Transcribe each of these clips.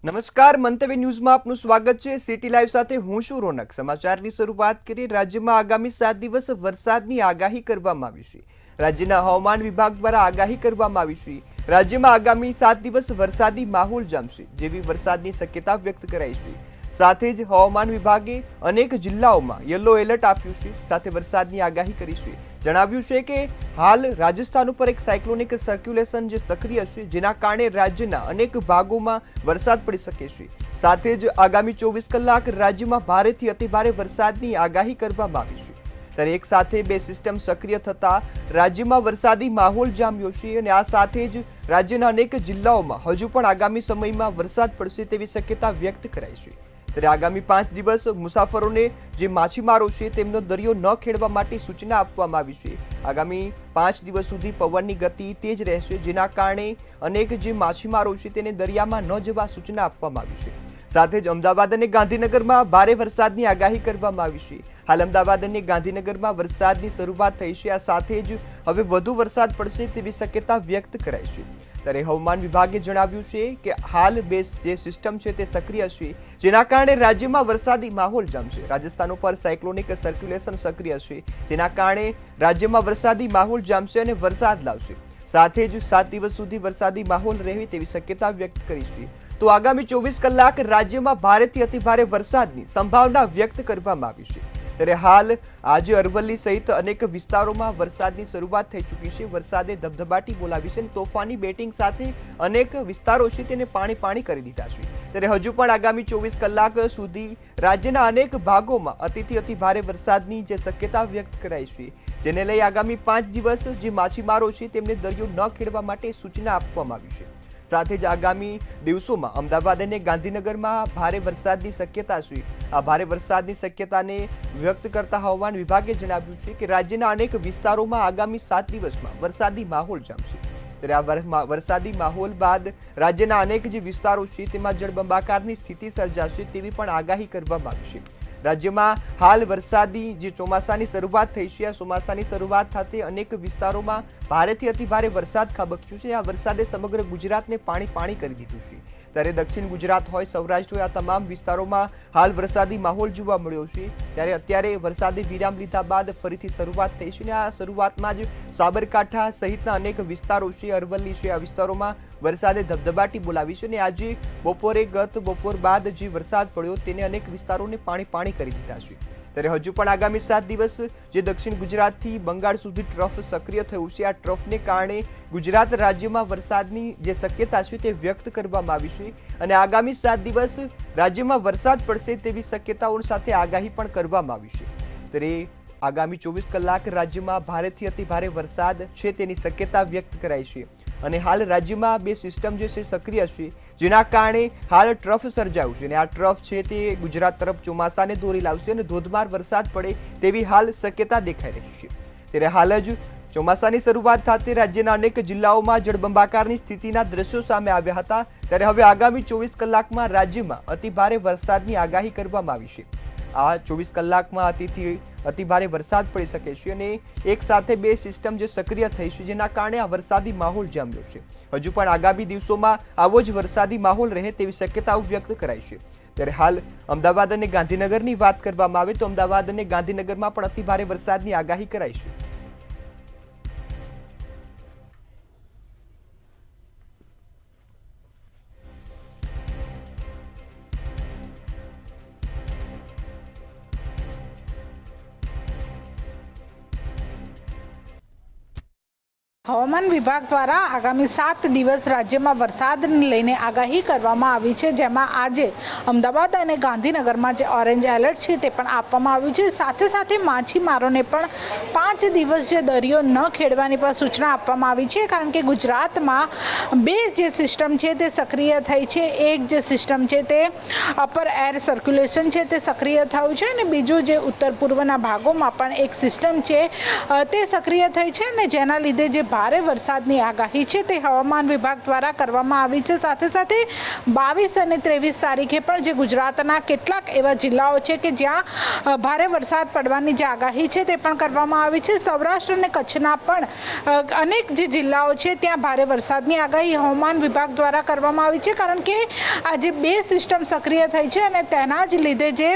નમસ્કાર, મંતવ્ય ન્યૂઝમાં આપનું સ્વાગત છે। સિટી લાઈવ સાથે હું છું રોનક। સમાચારની શરૂઆત કરીએ। રાજ્યમાં આગામી 7 દિવસ વરસાદની આગાહી કરવામાં આવી છે। રાજ્યના હવામાન વિભાગ દ્વારા આગાહી કરવામાં આવી છે। રાજ્યમાં આગામી 7 દિવસ વરસાદી માહોલ જામશે જેવી વરસાદની શક્યતા વ્યક્ત કરાઈ છે। સાથે જ હવામાન વિભાગે અનેક જિલ્લાઓમાં યલો એલર્ટ આપ્યું છે। સાથે વરસાદની આગાહી કરી છે। જણાવ્યું છે કે હાલ રાજસ્થાન ઉપર એક સાયક્લોનિક સર્ક્યુલેશન જે સક્રિય છે, જેના કારણે રાજ્યના અનેક ભાગોમાં વરસાદ પડી શકે છે। સાથે જ આગામી 24 કલાક રાજ્યમાં ભારેથી અતિભારે વરસાદની આગાહી કરવામાં આવી છે। ત્યારે એક સાથે બે સિસ્ટમ સક્રિય થતા રાજ્યમાં વરસાદી માહોલ જામ્યો છે અને આ સાથે જ રાજ્યના અનેક જિલ્લાઓમાં હજુ પણ આગામી સમયમાં વરસાદ પડશે તેવી શક્યતા વ્યક્ત કરાઈ છે। ત્યારે આગામી 5 દિવસ મુસાફરોને જે માછીમારો છે તેમનો દરિયો ન ખેડવા માટે સૂચના આપવામાં આવી છે। આગામી 5 દિવસ સુધી પવનની ગતિ તેજ રહેશે, જેના કારણે અનેક જે માછીમારો છે તેને દરિયામાં ન જવા સૂચના આપવામાં આવી છે। સાથે જ અમદાવાદ અને ગાંધીનગરમાં ભારે વરસાદની આગાહી કરવામાં આવી છે। હાલ અમદાવાદ અને ગાંધીનગરમાં વરસાદની શરૂઆત થઈ છે। આ સાથે જ હવે વધુ વરસાદ પડશે તેવી શક્યતા વ્યક્ત કરાઈ છે। ત્યારે હવામાન વિભાગે જણાવ્યું છે કે હાલ બે જે સિસ્ટમ છે તે સક્રિય છે, જેના કારણે રાજ્યમાં વરસાદી માહોલ જામશે। રાજસ્થાન ઉપર સાયક્લોનિક સર્ક્યુલેશન સક્રિય છે, જેના કારણે રાજ્યમાં વરસાદી માહોલ જામશે અને વરસાદ લાવશે। સાથે જ 7 દિવસ સુધી વરસાદી માહોલ રહે તેવી શક્યતા વ્યક્ત કરી છે। તો આગામી 24 કલાક રાજ્યમાં ભારેથી અતિભારે વરસાદની સંભાવના વ્યક્ત કરવામાં આવી છે। ત્યારે હાલ આજે અરવલ્લી સહિત અનેક વિસ્તારોમાં વરસાદની શરૂઆત થઈ ચૂકી છે। વરસાદે ધબધબાટી બોલાવી છે અને તોફાની બેટિંગ સાથે અનેક વિસ્તારો છે તેને પાણી કરી દીધા છે। ત્યારે હજુ પણ આગામી 24 કલાક સુધી રાજ્યના અનેક ભાગોમાં અતિથી અતિભારે વરસાદની જે શક્યતા વ્યક્ત કરાઈ છે, જેને લઈ આગામી 5 દિવસ જે માછીમારો છે તેમને દરિયો ન ખેડવા માટે સૂચના આપવામાં આવી છે। સાથે જ આગામી દિવસોમાં અમદાવાદ અને ગાંધીનગરમાં ભારે વરસાદની શક્યતા છે। આ ભારે વરસાદની શક્યતાને વ્યક્ત કરતા હવામાન વિભાગે જણાવ્યું છે કે રાજ્યના અનેક વિસ્તારોમાં આગામી 7 દિવસમાં વરસાદી માહોલ જામશે। ત્યારે આ વરસાદી માહોલ બાદ રાજ્યના અનેક જે વિસ્તારો છે તેમાં જળબંબાકારની સ્થિતિ સર્જાશે તેવી પણ આગાહી કરવામાં આવી છે। રાજ્યમાં હાલ વરસાદી જે ચોમાસાની શરૂઆત થઈ છે, આ ચોમાસાની શરૂઆત સાથે અનેક વિસ્તારોમાં ભારેથી અતિભારે વરસાદ ખાબક્યો છે। આ વરસાદે સમગ્ર ગુજરાતને પાણી કરી દીધું છે। ત્યારે દક્ષિણ ગુજરાત હોય, સૌરાષ્ટ્ર હોય, આ તમામ વિસ્તારોમાં હાલ વરસાદી માહોલ જોવા મળ્યો છે। ત્યારે અત્યારે વરસાદે વિરામ લીધા બાદ ફરીથી શરૂઆત થઈ છે અને આ શરૂઆતમાં જ સાબરકાંઠા સહિતના અનેક વિસ્તારો છે, અરવલ્લી છે, આ વિસ્તારોમાં વરસાદે ધબધબાટી બોલાવી છે અને આજે ગત બપોર બાદ જે વરસાદ પડ્યો તેને અનેક વિસ્તારોને પાણી કરી દીધા છે। ત્યારે હજુ પણ આગામી 7 દિવસ જે દક્ષિણ ગુજરાતથી બંગાળ સુધી ટ્રફ સક્રિય થયું છે, આ ટ્રફને કારણે ગુજરાત રાજ્યમાં વરસાદની જે શક્યતા છે તે વ્યક્ત કરવામાં આવી છે અને આગામી 7 દિવસ રાજ્યમાં વરસાદ પડશે તેવી શક્યતાઓ સાથે આગાહી પણ કરવામાં આવી છે। ત્યારે આગામી 24 કલાક રાજ્યમાં ભારેથી અતિભારે વરસાદ છે તેની શક્યતા વ્યક્ત કરાઈ છે અને હાલ રાજ્યમાં બે સિસ્ટમ જે છે સક્રિય છે, જેના કારણે હાલ ટ્રફ સર્જાયું છે અને આ ટ્રફ છે તે ગુજરાત તરફ ચોમાસાને દોરી લાવશે અને ધોધમાર વરસાદ પડે તેવી હાલ શક્યતા દેખાઈ રહી છે। ત્યારે હાલ જ ચોમાસાની શરૂઆત થતી રાજ્યના અનેક જિલ્લાઓમાં જળબંબાકારની સ્થિતિના દ્રશ્યો સામે આવ્યા હતા। ત્યારે હવે આગામી 24 કલાકમાં રાજ્યમાં અતિભારે વરસાદની આગાહી કરવામાં આવી છે। આ 24 કલાકમાં અતિભારે વરસાદ પડી શકે છે અને એક સાથે બે સિસ્ટમ જે સક્રિય થઈ છે, જેના કારણે આ વરસાદી માહોલ જામ્યો છે। હજુ પણ આગામી દિવસોમાં આવો જ વરસાદી માહોલ રહે તેવી શક્યતાઓ વ્યક્ત કરાઈ છે। ત્યારે હાલ અમદાવાદ અને ગાંધીનગરની વાત કરવામાં આવે તો અમદાવાદ અને ગાંધીનગરમાં પણ અતિભારે વરસાદની આગાહી કરાઈ છે। હવામાન વિભાગ દ્વારા આગામી 7 દિવસ રાજ્યમાં વરસાદને લઈને આગાહી કરવામાં આવી છે, જેમાં આજે અમદાવાદ અને ગાંધીનગરમાં જે ઓરેન્જ એલર્ટ છે તે પણ આપવામાં આવ્યું છે। સાથે સાથે માછીમારોને પણ 5 દિવસ જે દરિયો ન ખેડવાની પણ સૂચના આપવામાં આવી છે, કારણ કે ગુજરાતમાં બે જે સિસ્ટમ છે તે સક્રિય થઈ છે। એક જે સિસ્ટમ છે તે અપર એર સર્ક્યુલેશન છે તે સક્રિય થયું છે અને બીજું જે ઉત્તર પૂર્વના ભાગોમાં પણ એક સિસ્ટમ છે તે સક્રિય થઈ છે અને જેના લીધે જે ભારે વરસાદની આગાહી છે તે હવામાન વિભાગ દ્વારા કરવામાં આવી છે। સાથે સાથે 22 અને 23 તારીખે પણ જે ગુજરાતના કેટલાક એવા જિલ્લાઓ છે કે જ્યાં ભારે વરસાદ પડવાની જે આગાહી છે તે પણ કરવામાં આવી છે। સૌરાષ્ટ્ર અને કચ્છના પણ અનેક જે જિલ્લાઓ છે ત્યાં ભારે વરસાદની આગાહી હવામાન વિભાગ દ્વારા કરવામાં આવી છે, કારણ કે આજે 2 સિસ્ટમ સક્રિય થઈ છે અને તેના જ લીધે જે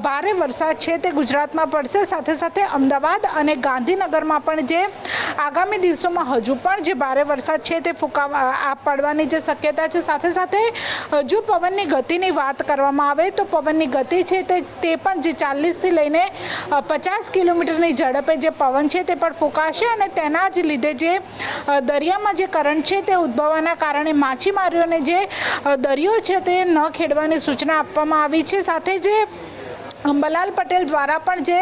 ભારે વરસાદ છે તે ગુજરાતમાં પડશે। સાથે સાથે અમદાવાદ અને ગાંધીનગરમાં પણ જે આગામી દિવસોમાં હજુ પણ જે ભારે વરસાદ છે તે પડવાની જે શક્યતા છે। સાથે સાથે જો પવનની ગતિની વાત કરવામાં આવે તો પવનની ગતિ છે તે પણ જે 40થી લઈને 50 કિલોમીટરની ઝડપે જે પવન છે તે પણ ફૂંકાશે અને તેના જ લીધે જે દરિયામાં જે કરંટ છે તે ઉદ્ભવવાના કારણે માછીમારીઓને જે દરિયો છે તે ન ખેડવાની સૂચના આપવામાં આવી છે। સાથે જે અંબાલાલ પટેલ દ્વારા પણ જે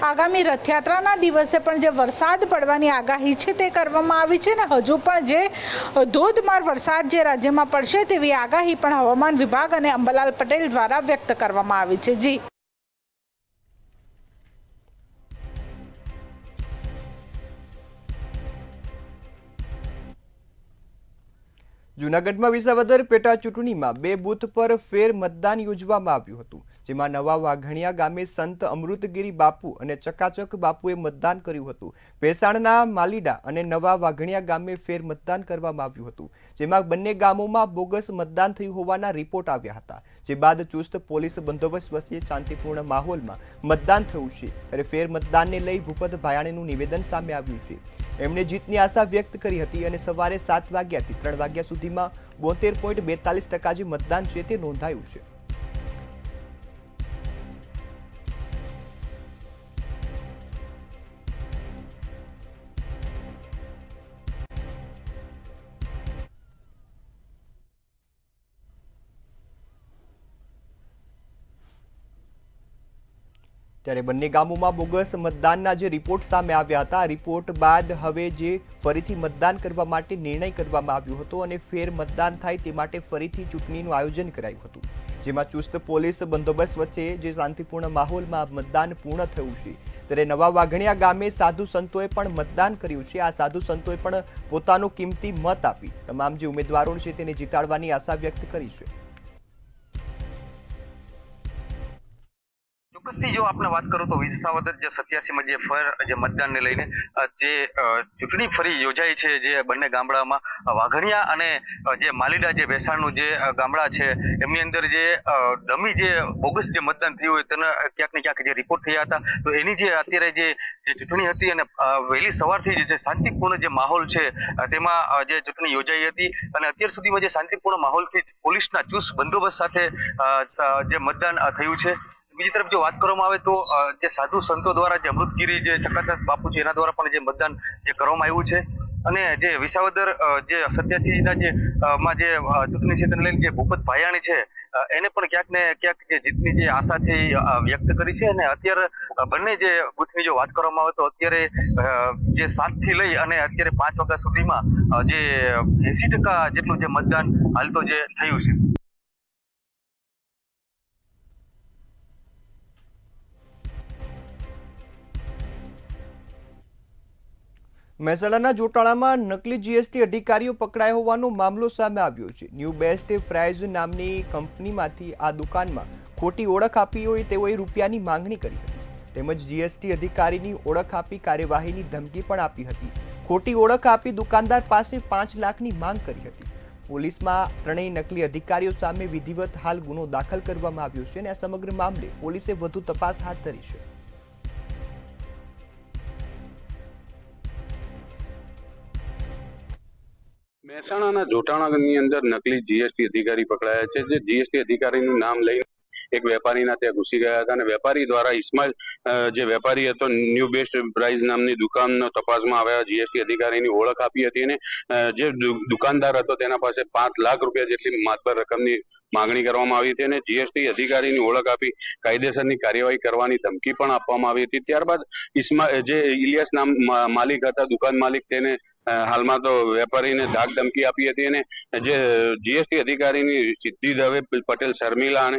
આગામી રથયાત્રાના દિવસે પણ જે વરસાદ પડવાની આગાહી છે તે કરવામાં આવી છે અને હજુ પણ જે ધોધમાર વરસાદ જે રાજ્યમાં પડશે તેવી આગાહી પણ હવામાન વિભાગ અને અંબાલાલ પટેલ દ્વારા વ્યક્ત કરવામાં આવી છે। જી જૂનાગઢમાં વિસાવદર પેટા ચૂંટણીમાં 2 બૂથ પર ફેર મતદાન યોજવામાં આવ્યું હતું, જેમાં નવા વાઘણિયા ગામે સંત અમૃતગીરી બાપુ અને ચકાચક બાપુએ મતદાન કર્યું હતું। ભેસાણના માલીડા અને નવા વાઘણિયા ગામે ફેર મતદાન કરવામાં આવ્યું હતું, જેમાં બંને ગામોમાં બોગસ મતદાન થયું હોવાના રિપોર્ટ આવ્યા હતા, જે બાદ ચુસ્ત પોલીસ બંદોબસ્ત વચ્ચે શાંતિપૂર્ણ માહોલમાં મતદાન થયું છે। ત્યારે ફેર મતદાનને લઈ ભૂપત ભાયાણીનું નિવેદન સામે આવ્યું છે। એમણે જીતની આશા વ્યક્ત કરી હતી અને સવારે 7 વાગ્યાથી 3 વાગ્યા સુધીમાં 72.42% જે મતદાન છે તે નોંધાયું છે। ત્યારે બંને ગામોમાં બોગસ મતદાનના જે રિપોર્ટ સામે આવ્યા હતા, રિપોર્ટ બાદ હવે જે ફરીથી મતદાન કરવા માટે નિર્ણય કરવામાં આવ્યો હતો અને ફેર મતદાન થાય તે માટે ફરીથી ચૂંટણીનું આયોજન કરાયું હતું, જેમાં ચુસ્ત પોલીસ બંદોબસ્ત વચ્ચે જે શાંતિપૂર્ણ માહોલમાં મતદાન પૂર્ણ થયું છે। ત્યારે નવા વાઘણિયા ગામે સાધુ સંતોએ પણ મતદાન કર્યું છે। આ સાધુ સંતોએ પણ પોતાનો કિંમતી મત આપી તમામ જે ઉમેદવારો છે તેને જીતાડવાની આશા વ્યક્ત કરી છે। ચોક્કસથી જો આપણે વાત કરું તો વિસાવદર જે 87માં જે ફેર જે મતદાનને લઈને જે ચૂંટણી ફરી યોજાઈ છે, જે બંને ગામડામાં વાઘણિયા અને જે માલીડા જે ભેસાણનું જે ગામડા છે એમની અંદર જે ડમી જે બોગસ જે મતદાન થયું હોય તેના ક્યાંક ને ક્યાંક જે રિપોર્ટ થયા હતા, તો એની જે અત્યારે જે ચૂંટણી હતી અને વહેલી સવારથી જે શાંતિપૂર્ણ જે માહોલ છે તેમાં જે ચૂંટણી યોજાઈ હતી અને અત્યાર સુધીમાં જે શાંતિપૂર્ણ માહોલથી પોલીસના ચુસ્ત બંદોબસ્ત સાથે જે મતદાન થયું છે। બીજી તરફ જો વાત કરવામાં આવે તો જે સાધુ સંતો દ્વારા જે અમૃતગીરી જે ચકાચક બાપુ છે એના દ્વારા પણ જે મતદાન જે કરવામાં આવ્યું છે અને જે વિસાવદર જે 87ના જે માં જે ચૂંટણી છે તેને લઈને જે ભૂપત ભાયાણી છે એને પણ ક્યાંક ને ક્યાંક જે જીતની જે આશા છે એ વ્યક્ત કરી છે અને અત્યારે બંને જે બૂથની જો વાત કરવામાં આવે તો અત્યારે જે 7 થી લઈ અને અત્યારે 5 વાગ્યા સુધીમાં જે 80% જેટલું જે મતદાન હાલ તો જે થયું છે। મહેસાણાના જોટાણામાં નકલી જીએસટી અધિકારીઓ પકડાયા હોવાનો મામલો સામે આવ્યો છે। ન્યૂ બેસ્ટ પ્રાઇઝ નામની કંપનીમાંથી આ દુકાનમાં ખોટી ઓળખ આપી હોય તેઓએ રૂપિયાની માંગણી કરી હતી, તેમજ જીએસટી અધિકારીની ઓળખ આપી કાર્યવાહીની ધમકી પણ આપી હતી। ખોટી ઓળખ આપી દુકાનદાર પાસે 5 લાખની માંગ કરી હતી। પોલીસમાં ત્રણેય નકલી અધિકારીઓ સામે વિધિવત હાલ ગુનો દાખલ કરવામાં આવ્યો છે અને આ સમગ્ર મામલે પોલીસે વધુ તપાસ હાથ ધરી છે। મહેસાણાના જોટાણાની અંદર નકલી જીએસટી અધિકારી પકડાયા છે। જે જીએસટી અધિકારીનું નામ લઈને એક વેપારીના ત્યાં ઘૂસી ગયા હતા અને વેપારી દ્વારા ઇસ્માઇલ જે વેપારી હતો ન્યૂ બેસ્ટ પ્રાઇઝ નામની દુકાનનો તપાસમાં આવ્યા જીએસટી અધિકારીની ઓળખ આપી હતી અને જે દુકાનદાર હતો તેના પાસે 5 લાખ રૂપિયા જેટલી માતબર રકમની માંગણી કરવામાં આવી હતી અને જીએસટી અધિકારીની ઓળખ આપી કાયદેસરની કાર્યવાહી કરવાની ધમકી પણ આપવામાં આવી હતી। ત્યારબાદ જે ઇલિયાસ નામ માલિક હતા, દુકાન માલિક, તેને હાલમાં તો વેપારીને ધાક ધમકી આપી હતી અને જે જીએસટી અધિકારીની સિદ્ધિ દવે પટેલ શર્મિલા અને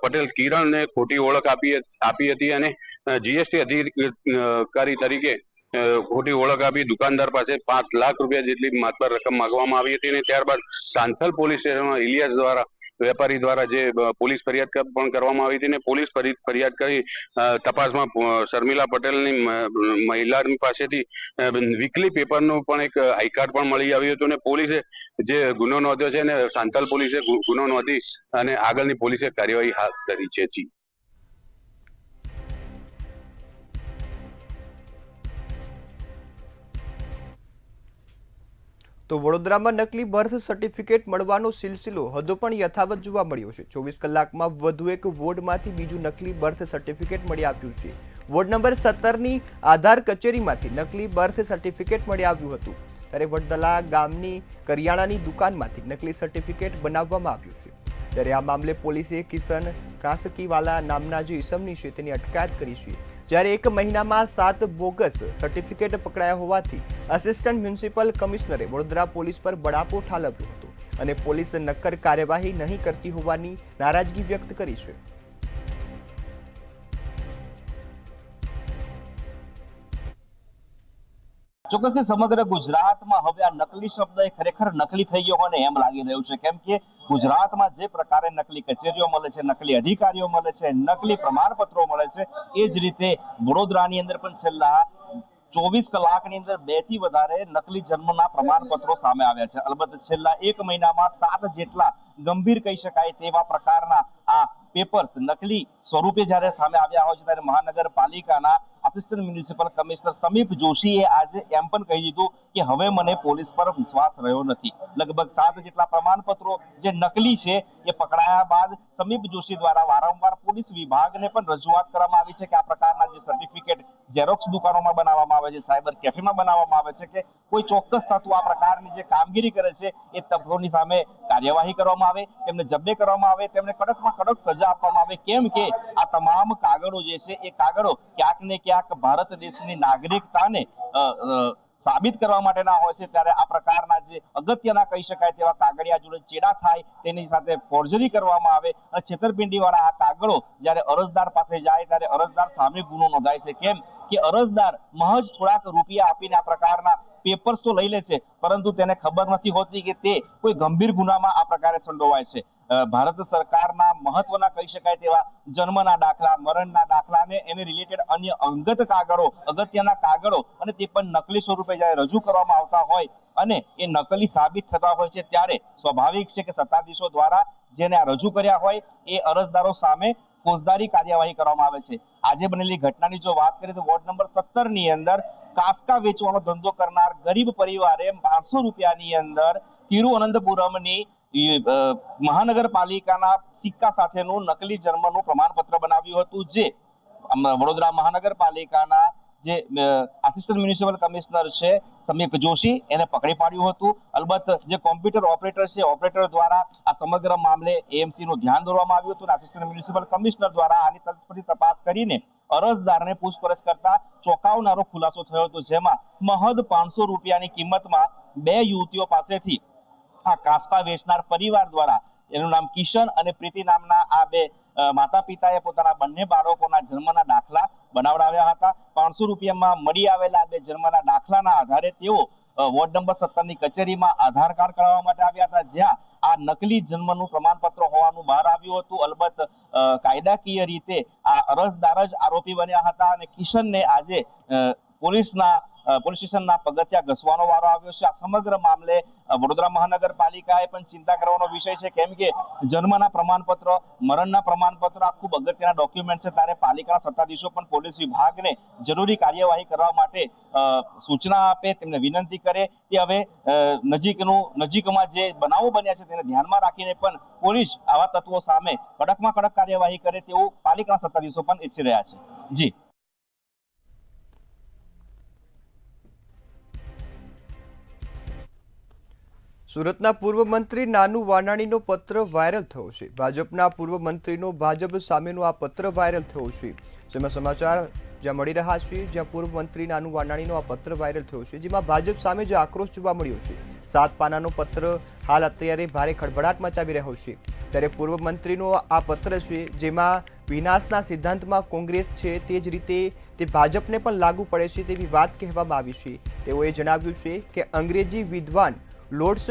પટેલ કિરણને ખોટી ઓળખ આપી હતી અને જીએસટી અધિકારી તરીકે ખોટી ઓળખ આપી દુકાનદાર પાસે 5 લાખ રૂપિયા જેટલી માતબર રકમ માંગવામાં આવી હતી અને ત્યારબાદ સાંથલ પોલીસ સ્ટેશનમાં ઇલિયાસ દ્વારા વેપારી દ્વારા જે પોલીસ ફરિયાદ પણ કરવામાં આવી હતી ને પોલીસ ફરિયાદ કરી તપાસમાં શર્મિલા પટેલની મહિલાની પાસેથી વીકલી પેપરનું પણ એક આઈ કાર્ડ પણ મળી આવ્યું હતું અને પોલીસે જે ગુનો નોંધ્યો છે અને સાંથલ પોલીસે ગુનો નોંધી અને આગળની પોલીસે કાર્યવાહી હાથ ધરી છે. જી. તો વડોદરામાં નકલી બર્થ સર્ટિફિકેટ મળવાનો સિલસિલો હજુ પણ યથાવત જોવા મળ્યો છે. 24 કલાકમાં વધુ એક વોર્ડમાંથી બીજું નકલી બર્થ સર્ટિફિકેટ મળી આવ્યું છે. વોર્ડ નંબર 17ની આધાર કચેરીમાંથી નકલી બર્થ સર્ટિફિકેટ મળી આવ્યું હતું, ત્યારે વડદલા ગામની કરિયાણાની દુકાનમાંથી નકલી સર્ટિફિકેટ બનાવવામાં આવ્યું છે. ત્યારે આ મામલે પોલીસે કિશન કાસકીવાલા નામના જે ઇસમની છે તેની અટકાયત કરી છે. જ્યારે 1 મહિનામાં 7 બોગસ સર્ટિફિકેટ પકડાયા હોવાથી આસિસ્ટન્ટ મ્યુનિસિપલ કમિશનરે વડોદરા પોલીસ પર બળાપો ઠાલવ્યો હતો અને પોલીસ નક્કર કાર્યવાહી નહીં કરતી હોવાની નારાજગી વ્યક્ત કરી છે. ચોક્કસથી સમગ્ર ગુજરાતમાં હવે આ નકલી શબ્દ એ ખરેખર નકલી થઈ ગયો હોય ને એમ લાગી રહ્યું છે, કેમ કે ગુજરાતમાં જે પ્રકારે નકલી કચેરીઓ મળે છે, નકલી અધિકારીઓ મળે છે, નકલી પ્રમાણપત્રો મળે છે, એ જ રીતે વડોદરાની અંદર પણ છેલ્લા 24 કલાકની અંદર 2 થી વધારે નકલી જન્મના પ્રમાણપત્રો સામે આવ્યા છે. અલબત્ત છેલ્લા 1 મહિનામાં 7 જેટલા ગંભીર કહી શકાય તેવા પ્રકારના આ પેપર્સ નકલી સ્વરૂપે જ્યારે સામે આવ્યા હોય છે, ત્યારે મહાનગરપાલિકાના આસિસ્ટન્ટ મ્યુનિસિપલ કમિશનર સમીપ જોશીએ આજે એમ પણ કહી દીધું કે હવે મને પોલીસ પર વિશ્વાસ રહ્યો નથી. લગભગ 7 જેટલા પ્રમાણપત્રો જે નકલી છે એ પકડાયા બાદ સમીપ જોશી દ્વારા વારંવાર પોલીસ વિભાગને પણ રજૂઆત કરવામાં આવી છે કે આ પ્રકારના જે સર્ટિફિકેટ ઝેરોક્સ દુકાનોમાં બનાવવામાં આવે છે, સાયબર કેફેમાં બનાવવામાં આવે છે, કે કોઈ ચોક્કસ તત્વ આ પ્રકારની જે કામગીરી કરે છે એ તત્વોની સામે કાર્યવાહી કરવામાં આવે, તેમને જબ્બે કરવામાં આવે, તેમને કડકમાં કડક સજા આપવામાં આવે, કેમ કે આ તમામ કાગળો જે છે એ કાગળો ક્યાંક ને ક્યાંક ભારત દેશની નાગરિકતાને સાબિત કરવા માટેના હોય છે. ત્યારે આ પ્રકારના જે અગત્યના કહી શકાય તેવા કાગળિયા જોડે ચેડા થાય, તેની સાથે ફોર્જરી કરવામાં આવે અને છેતરપિંડી વાળા આ કાગળો જ્યારે અરજદાર પાસે જાય ત્યારે અરજદાર સામે ગુનો નોંધાય છે. કેમ કે અરજદાર મહજ થોડાક રૂપિયા આપીને આ પ્રકારના પેપર્સ તો લઈ લે છે, પરંતુ તેને ખબર નથી હોતી કે તે કોઈ ગંભીર ગુનામાં આ પ્રકારે સંડોવાય છે. ભારત સરકારના મહત્વના કહી શકાય તેવા જન્મના દાખલા, મરણના દાખલા અને એને રિલેટેડ અન્ય અંગત કાગળો, અગત્યના કાગળો અને તે પણ નકલી સ્વરૂપે જ્યારે રજૂ કરવામાં આવતા હોય અને એ નકલી સાબિત થતા હોય છે, ત્યારે સ્વાભાવિક છે કે સત્તાધીશો દ્વારા જેને આ રજૂ કર્યા હોય એ અરજદારો સામે ફોજદારી કાર્યવાહી કરવામાં આવે છે. આજે બનેલી ઘટનાની જો વાત કરીએ તો વોર્ડ નંબર 17 ની અંદર કાસકા વેચવાનો ધંધો કરનાર ગરીબ પરિવારે 500 રૂપિયાની અંદર તિરુવનંતપુરમની મહાનગરપાલિકાના સિક્કા સાથેનું નકલી જન્મનું પ્રમાણપત્ર બનાવ્યું હતું, જે વડોદરા મહાનગરપાલિકાના જે આસિસ્ટન્ટ મ્યુનિસિપલ કમિશનર છે સમીપ જોશી એને પકડી પાડ્યું હતું. અલબત્ત જે કોમ્પ્યુટર ઓપરેટર છે, ઓપરેટર દ્વારા આ સમગ્ર મામલે એએમસી નું ધ્યાન દોરવામાં આવ્યું હતું. આસિસ્ટન્ટ મ્યુનિસિપલ કમિશનર દ્વારા આની તલસ્પર્શી તપાસ કરીને અરજદારને પૂછપરછ કરતા ચોંકાવનારો ખુલાસો થયો હતો, જેમાં મહદ 500 રૂપિયાની કિંમતમાં 2 યુવતીઓ પાસેથી આ કાસકા વેચનાર પરિવાર દ્વારા, એનું નામ કિશન અને પ્રીતિ નામના આ 2 માતા પિતાએ પોતાના બંને બાળકોના જન્મના દાખલા બનાવડાવ્યા હતા. 500 રૂપિયામાં મળી આવેલા 2 જન્મના દાખલાના આધારે તેઓ વોર્ડ નંબર 17ની કચેરીમાં આધાર કાર્ડ કરાવવા માટે આવ્યા હતા, જ્યાં આ નકલી જન્મનું પ્રમાણપત્ર હોવાનું બહાર આવ્યું હતું. અલબત્ત કાયદાકીય રીતે આ અરજદાર જ આરોપી બન્યા હતા અને કિશનને આજે પોલીસ સ્ટેશનના પગથિયા ઘસવાનો વારો આવ્યો છે. આ સમગ્ર મામલે વડોદરા મહાનગરપાલિકાએ પણ ચિંતા કરવાનો વિષય છે, કેમ કે જન્મના પ્રમાણપત્ર, મરણના પ્રમાણપત્ર આ ખૂબ અગત્યના ડોક્યુમેન્ટ છે. ત્યારે પાલિકાના સત્તાધીશો પણ પોલીસ વિભાગને જરૂરી કાર્યવાહી કરવા માટે સૂચના આપે, તેમને વિનંતી કરે કે હવે નજીકમાં જે બનાવો બન્યા છે તેને ધ્યાનમાં રાખીને પણ પોલીસ આવા તત્વો સામે કડકમાં કડક કાર્યવાહી કરે તેવું પાલિકાના સત્તાધીશો પણ ઈચ્છી રહ્યા છે. જી. સુરતના પૂર્વ મંત્રી નાનુ વાનાણીનો પત્ર વાયરલ થયો છે. ભાજપના પૂર્વ મંત્રીનો ભાજપ સામેનો આ પત્ર વાયરલ થયો છે. જેમાં સમાચાર જ્યાં મળી રહ્યા છે, જ્યાં પૂર્વ મંત્રી નાનુ વાનાણીનો આ પત્ર વાયરલ થયો છે, જેમાં ભાજપ સામે જે આક્રોશ જોવા મળ્યો છે. 7 પાનાનો પત્ર હાલ અત્યારે ભારે ખળભળાટ મચાવી રહ્યો છે. ત્યારે પૂર્વ મંત્રીનો આ પત્ર છે, જેમાં વિનાશના સિદ્ધાંતમાં કોંગ્રેસ છે તે જ રીતે તે ભાજપને પણ લાગુ પડે છે તેવી વાત કહેવામાં આવી છે. તેઓએ જણાવ્યું છે કે અંગ્રેજી વિદ્વાન લોર્ડ્સ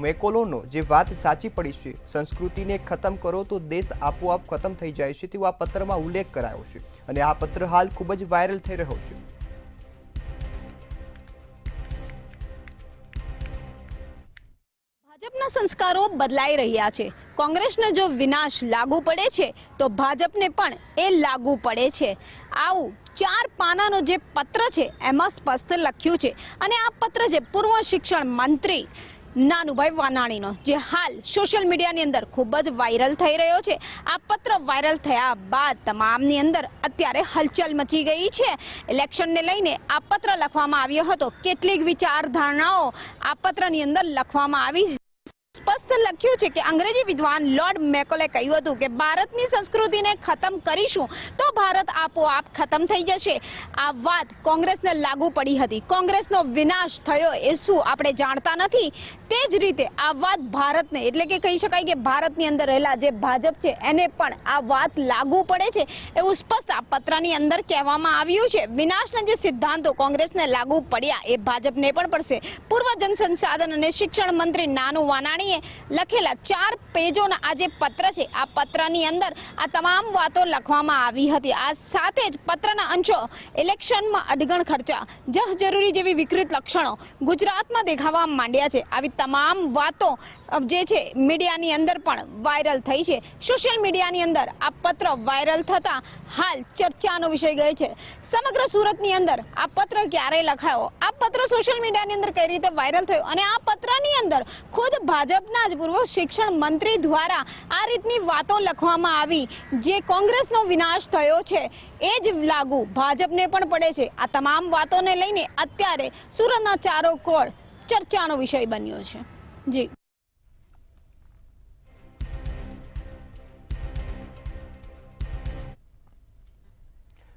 મેકોલોનો જે વાત સાચી પડી છે, સંસ્કૃતિને ખતમ કરો તો દેશ આપોઆપ ખતમ થઈ જાય છે તેવો આ પત્રમાં ઉલ્લેખ કરાયો છે અને આ પત્ર હાલ ખૂબ જ વાયરલ થઈ રહ્યો છે. ભાજપના સંસ્કારો બદલાઈ રહ્યા છે. કોંગ્રેસને જો વિનાશ લાગુ પડે છે તો ભાજપને પણ એ લાગુ પડે છે. આવું 4 પાનાનો જે પત્ર છે એમાં સ્પષ્ટ લખ્યું છે અને આ પત્ર છે પૂર્વ શિક્ષણ મંત્રી નાનુભાઈ વાનાણીનો, જે હાલ સોશિયલ મીડિયાની અંદર ખૂબ જ વાયરલ થઈ રહ્યો છે. આ પત્ર વાયરલ થયા બાદ તમામની અંદર અત્યારે હલચલ મચી ગઈ છે. ઇલેક્શનને લઈને આ પત્ર લખવામાં આવ્યો હતો. કેટલીક વિચારધારણાઓ આ પત્રની અંદર લખવામાં આવી છે. સ્પષ્ટ લખ્યું છે કે અંગ્રેજી વિદ્વાન લોર્ડ મેકોલે કહ્યું હતું કે ભારતની સંસ્કૃતિને ખતમ કરીશું તો ભારત આપોઆપ ખતમ થઈ જશે. આ વાત કોંગ્રેસને લાગુ પડી હતી. કોંગ્રેસનો વિનાશ થયો એ શું આપણે જાણતા નથી. તે જ રીતે આ વાત ભારતને, એટલે કે કહી શકાય કે ભારતની અંદર રહેલા જે ભાજપ છે એને પણ આ વાત લાગુ પડે છે એવું સ્પષ્ટ આ પત્રની અંદર કહેવામાં આવ્યું છે. વિનાશના જે સિદ્ધાંતો કોંગ્રેસને લાગુ પડ્યા એ ભાજપને પણ પડશે. પૂર્વ જનસંસાધન અને શિક્ષણ મંત્રી નાનુ વાનાણીએ લખેલા 4 પેજોના આ જે પત્ર છે, આ પત્રની અંદર આ તમામ વાતો લખવામાં આવી હતી. આ સાથે જ પત્રના અંશો ઇલેક્શનમાં અડગણ ખર્ચા, જરૂરી જેવી વિકૃત લક્ષણો ગુજરાતમાં દેખાવા માંડ્યા છે. આવી તમામ વાતો જે છે મીડિયાની અંદર પણ વાયરલ થઈ છે. સોશિયલ મીડિયાની અંદર આ પત્ર વાયરલ થતા હાલ ચર્ચાનો વિષય ગયો છે. સમગ્ર સુરતની અંદર આ પત્ર ક્યારે લખાયો, આ પત્ર સોશિયલ મીડિયાની અંદર કઈ રીતે વાયરલ થયો અને આ પત્રની અંદર ખુદ ભાજપના જ પૂર્વ શિક્ષણ મંત્રી દ્વારા આ રીતની વાતો લખવામાં આવી, જે કોંગ્રેસનો વિનાશ થયો છે એ જ લાગુ ભાજપને પણ પડે છે. આ તમામ વાતોને લઈને અત્યારે સુરતના ચારો કોર ચર્ચાનો વિષય બન્યો છે. જી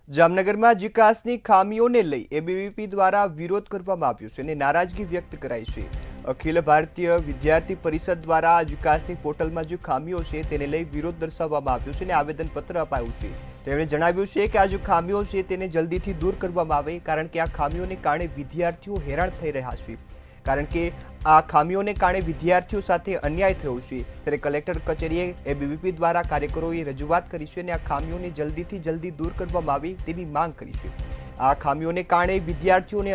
જામનગરમાં વિકાસની ખામીઓને લઈ એબીવીપી દ્વારા વિરોધ કરવામાં આવ્યો છે અને નારાજગી વ્યક્ત કરાઈ છે. અખિલ ભારતીય વિદ્યાર્થી પરિષદ દ્વારા વિકાસની પોર્ટલમાં જે ખામીઓ છે તેને લઈ વિરોધ દર્શાવવામાં આવ્યો છે અને આવેદનપત્ર અપાયું છે. તેમણે જણાવ્યું છે કે આ જે ખામીઓ છે તેને જલ્દીથી દૂર કરવામાં આવે, કારણ કે આ ખામીઓને કારણે વિદ્યાર્થીઓ હેરાન થઈ રહ્યા છે. કારણ કે આ ખામીઓને કારણે વિદ્યાર્થીઓ સાથે અન્યાય થયો છે. ત્યારે કલેક્ટર કચેરીએ એબીવીપી દ્વારા કાર્યકરોએ રજૂઆત કરી છે અને આ ખામીઓને જલ્દીથી જલ્દી દૂર કરવામાં આવે તેવી માંગ કરી છે. આ ખામીઓને કારણે વિદ્યાર્થીઓને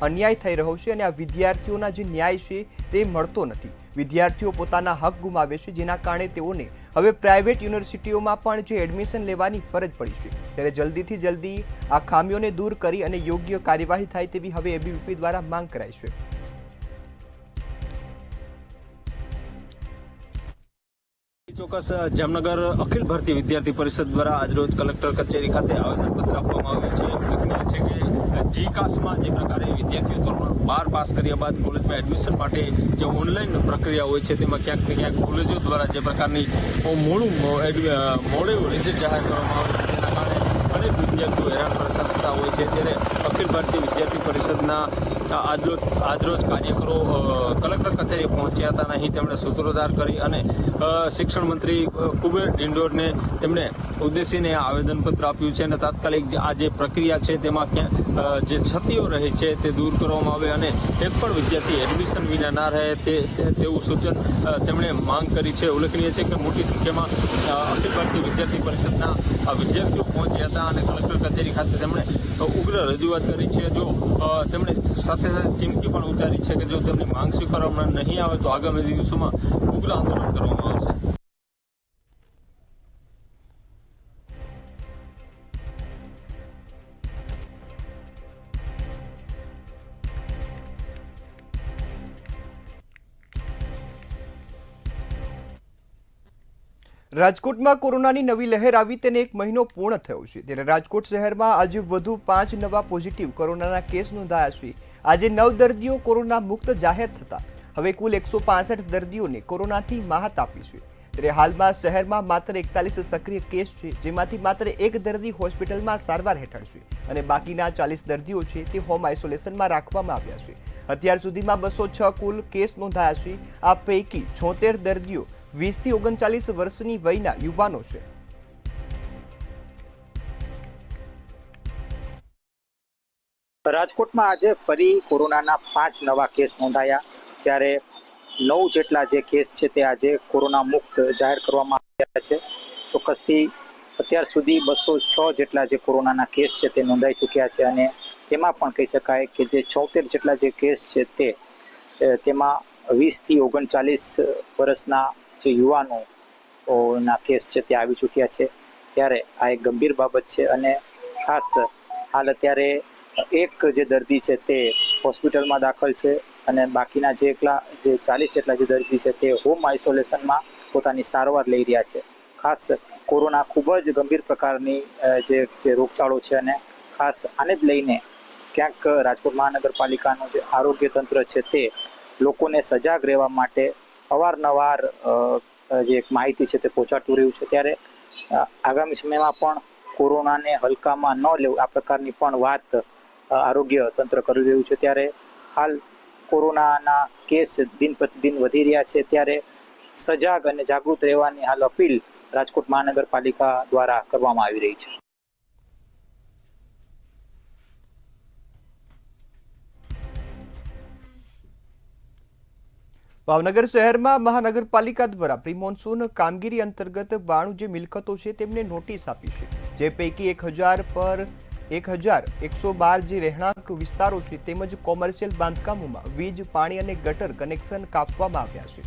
અન્યાય થઈ રહ્યો છે અને આ વિદ્યાર્થીઓના જે ન્યાય છે તે મળતો નથી. વિદ્યાર્થીઓ પોતાના હક ગુમાવે છે, જેના કારણે તેઓને હવે પ્રાઇવેટ યુનિવર્સિટીઓમાં પણ જે એડમિશન લેવાની ફરજ પડી છે. ત્યારે જલ્દીથી જલ્દી આ ખામીઓને દૂર કરી અને યોગ્ય કાર્યવાહી થાય તેવી હવે એબીવીપી દ્વારા માંગ કરાઈ છે. ચોક્કસ જામનગર અખિલ ભારતીય વિદ્યાર્થી પરિષદ દ્વારા આજરોજ કલેક્ટર કચેરી ખાતે આવેદનપત્ર આપવામાં આવ્યું છે. ઉલ્લેખનીય છે કે જીકાસમાં જે પ્રકારે વિદ્યાર્થીઓ ધોરણ 12 પાસ કર્યા બાદ કોલેજમાં એડમિશન માટે જે ઓનલાઈન પ્રક્રિયા હોય છે તેમાં ક્યાંક ને ક્યાંક કોલેજો દ્વારા જે પ્રકારની મોડે રિઝલ્ટ જાહેર કરવામાં આવે છે, તેના કારણે અનેક વિદ્યાર્થીઓ હેરાન પરેશાન થતા હોય છે. ત્યારે અખિલ ભારતીય વિદ્યાર્થી પરિષદના આજરોજ કાર્યકરો કલેક્ટર કચેરીએ પહોંચ્યા હતા અને અહીં તેમણે સૂત્રોચ્ચાર કરી અને શિક્ષણ મંત્રી કુબેર ડિંડોરને તેમણે ઉદ્દેશીને આવેદનપત્ર આપ્યું છે અને તાત્કાલિક આ જે પ્રક્રિયા છે તેમાં ક્યાં જે ક્ષતિઓ રહી છે તે દૂર કરવામાં આવે અને એક પણ વિદ્યાર્થી એડમિશન વિના ના રહે તેવું સૂચન તેમણે માંગ કરી છે. ઉલ્લેખનીય છે કે મોટી સંખ્યામાં અખિલ ભારતીય વિદ્યાર્થી પરિષદના વિદ્યાર્થીઓ પહોંચ્યા હતા અને કલેક્ટર કચેરી ખાતે તેમણે ઉગ્ર રજૂઆત કરી છે. જો તેમણે સાથે સાથે ચીમકી પણ ઉચ્ચારી છે કે જો તેમની માંગ સ્વીકારવામાં નહીં આવે તો આગામી દિવસોમાં ઉગ્ર આંદોલન કરવામાં આવશે. રાજકોટમાં કોરોનાની નવી લહેર આવી તેને 1 મહિનો પૂર્ણ થયો છે. ત્યારે રાજકોટ શહેરમાં આજે વધુ 5 નવા પોઝિટિવ કોરોનાના કેસ નોંધાયા છે. આજે 9 દર્દીઓ કોરોના મુક્ત જાહેર થતા હવે કુલ 165 દર્દીઓને કોરોનાથી માહત આપી છે. ત્યારે હાલમાં શહેરમાં માત્ર 41 સક્રિય કેસ છે, જેમાંથી માત્ર 1 દર્દી હોસ્પિટલમાં સારવાર હેઠળ છે અને બાકીના 40 દર્દીઓ છે તે હોમ આઇસોલેશનમાં રાખવામાં આવ્યા છે. અત્યાર સુધીમાં 206 કુલ કેસ નોંધાયા છે. આ પૈકી 76 દર્દીઓ 20 થી 39 વર્ષની વયના યુવાનો છે. રાજકોટમાં આજે ફરી કોરોનાના 5 નવા કેસ નોંધાયા, ત્યારે 9 જેટલા જે કેસ છે તે આજે કોરોના મુક્ત જાહેર કરવામાં આવ્યા છે. ચોક્કસથી અત્યાર સુધી 206 જેટલા જે કોરોનાના કેસ છે તે નોંધાઈ ચૂક્યા છે અને તેમાં પણ કહી શકાય કે જે 74 જેટલા જે કેસ છે તેમાં 20 થી 39 વર્ષના જે યુવાનોના કેસ છે તે આવી ચૂક્યા છે. ત્યારે આ એક ગંભીર બાબત છે અને ખાસ હાલ અત્યારે એક જે દર્દી છે તે હોસ્પિટલમાં દાખલ છે અને બાકીના જે 40 જેટલા જે દર્દી છે તે હોમ આઇસોલેશનમાં પોતાની સારવાર લઈ રહ્યા છે. ખાસ કોરોના ખૂબ જ ગંભીર પ્રકારની જે રોગચાળો છે અને ખાસ આને જ લઈને ક્યાંક રાજકોટ મહાનગરપાલિકાનું જે આરોગ્ય તંત્ર છે તે લોકોને સજાગ રહેવા માટે અવારનવાર જે એક માહિતી છે તે પહોંચાડતું રહ્યું છે. ત્યારે આગામી સમયમાં પણ કોરોનાને હલકામાં ન લેવું આ પ્રકારની પણ વાત આરોગ્ય તંત્ર કરી રહ્યું છે. ત્યારે હાલ કોરોનાના કેસ દિન પ્રતિદિન વધી રહ્યા છે, ત્યારે સજાગ અને જાગૃત રહેવાની હાલ અપીલ રાજકોટ મહાનગરપાલિકા દ્વારા કરવામાં આવી રહી છે. ભાવનગર શહેરમાં મહાનગરપાલિકા દ્વારા પ્રી મોન્સૂન કામગીરી અંતર્ગત 92 જે મિલકતો છે તેમને નોટિસ આપી છે, જે પૈકી 1000 પર 1112 જે રહેણાંક વિસ્તારો છે તેમજ કોમર્શિયલ બાંધકામોમાં વીજ, પાણી અને ગટર કનેક્શન કાપવામાં આવ્યા છે,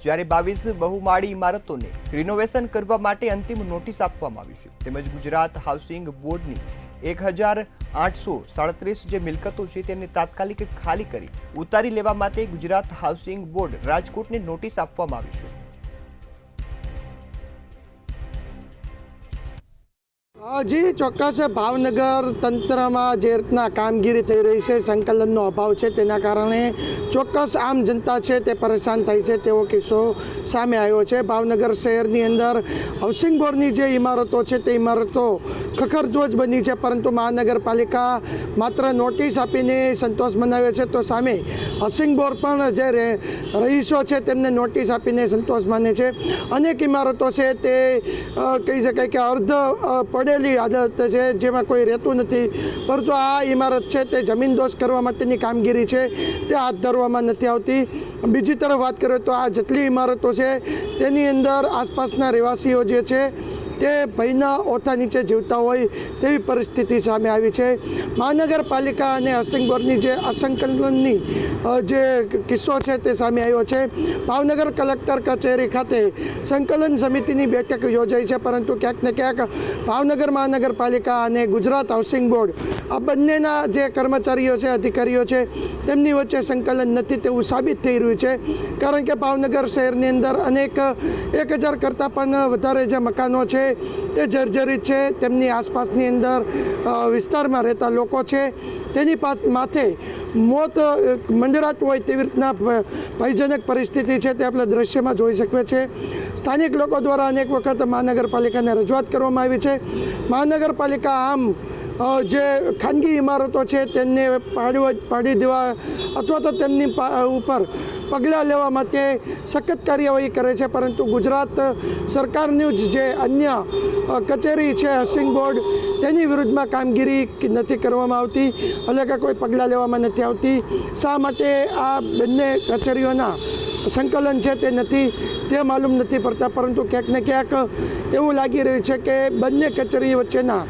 જ્યારે 22 બહુમાળી ઇમારતોને રિનોવેશન કરવા માટે અંતિમ નોટિસ આપવામાં આવી છે. તેમજ ગુજરાત હાઉસિંગ બોર્ડની 1837 જે મિલકતો છે તેને તાત્કાલિક ખાલી કરી ઉતારી લેવા માટે ગુજરાત હાઉસિંગ બોર્ડ રાજકોટને નોટિસ આપવામાં આવી છે. જી ચોક્કસ, ભાવનગર તંત્રમાં જે રીતના કામગીરી થઈ રહી છે, સંકલનનો અભાવ છે, તેના કારણે ચોક્કસ આમ જનતા છે તે પરેશાન થઈ છે તેવો કિસ્સો સામે આવ્યો છે. ભાવનગર શહેરની અંદર હાઉસિંગ બોર્ડની જે ઇમારતો છે તે ઇમારતો ખખડધજ બની છે, પરંતુ મહાનગરપાલિકા માત્ર નોટિસ આપીને સંતોષ મનાવે છે, તો સામે હાઉસિંગ બોર્ડ પણ જે રહીશો છે તેમને નોટિસ આપીને સંતોષ માને છે. અનેક ઇમારતો છે તે કહી શકાય કે અર્ધ પડેલી હાલત છે, જેમાં કોઈ રહેતું નથી, પરંતુ આ ઇમારત છે તે જમીનદોસ્ત કરવા માટેની કામગીરી છે તે હાથ ધરવામાં નથી આવતી. બીજી તરફ વાત કરીએ તો આ જેટલી ઇમારતો છે તેની અંદર આસપાસના રહેવાસીઓ જે છે તે ભયના ઓથા નીચે જીવતા હોય તેવી પરિસ્થિતિ સામે આવી છે. મહાનગરપાલિકા અને હાઉસિંગ બોર્ડની જે અસંકલનની જે કિસ્સો છે તે સામે આવ્યો છે. ભાવનગર કલેક્ટર કચેરી ખાતે સંકલન સમિતિની બેઠક યોજાઈ છે, પરંતુ ક્યાંક ને ક્યાંક ભાવનગર મહાનગરપાલિકા અને ગુજરાત હાઉસિંગ બોર્ડ આ બંનેના જે કર્મચારીઓ છે, અધિકારીઓ છે, તેમની વચ્ચે સંકલન નથી તેવું સાબિત થઈ રહ્યું છે. કારણ કે ભાવનગર શહેરની અંદર અનેક 1000 કરતાં પણ વધારે જે મકાનો છે તે જર્જરિત છે. તેમની આસપાસની અંદર વિસ્તારમાં રહેતા લોકો છે તેની માથે મોત મંડરાતું હોય તેવી રીતના ભયજનક પરિસ્થિતિ છે તે આપણે દ્રશ્યમાં જોઈ શકીએ છીએ. સ્થાનિક લોકો દ્વારા અનેક વખત મહાનગરપાલિકાને રજૂઆત કરવામાં આવી છે. મહાનગરપાલિકા આમ જે ખાનગી ઇમારતો છે તેમને પાડી દેવા અથવા તો તેમની ઉપર પગલાં લેવા માટે સખત કાર્યવાહી કરે છે, પરંતુ ગુજરાત સરકારનું જે અન્ય કચેરી છે હાઉસિંગ બોર્ડ તેની વિરુદ્ધમાં કામગીરી નથી કરવામાં આવતી, એટલે કે કોઈ પગલાં લેવામાં નથી આવતી. શા માટે આ બંને કચેરીઓના સંકલન છે તે નથી તે માલુમ નથી પડતા, પરંતુ ક્યાંક ને ક્યાંક એવું લાગી રહ્યું છે કે બંને કચેરી વચ્ચેના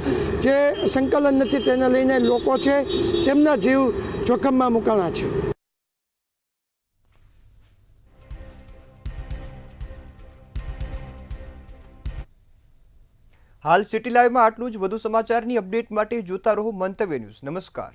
જે સંકલન નથી તેને લઈને લોકો છે તેમના જીવ જોખમમાં મુકાણા છે. હાલ સિટી લાઈવમાં આટલું જ. વધુ સમાચારની અપડેટ માટે જોતા રહો મંતવ્ય ન્યૂઝ. નમસ્કાર.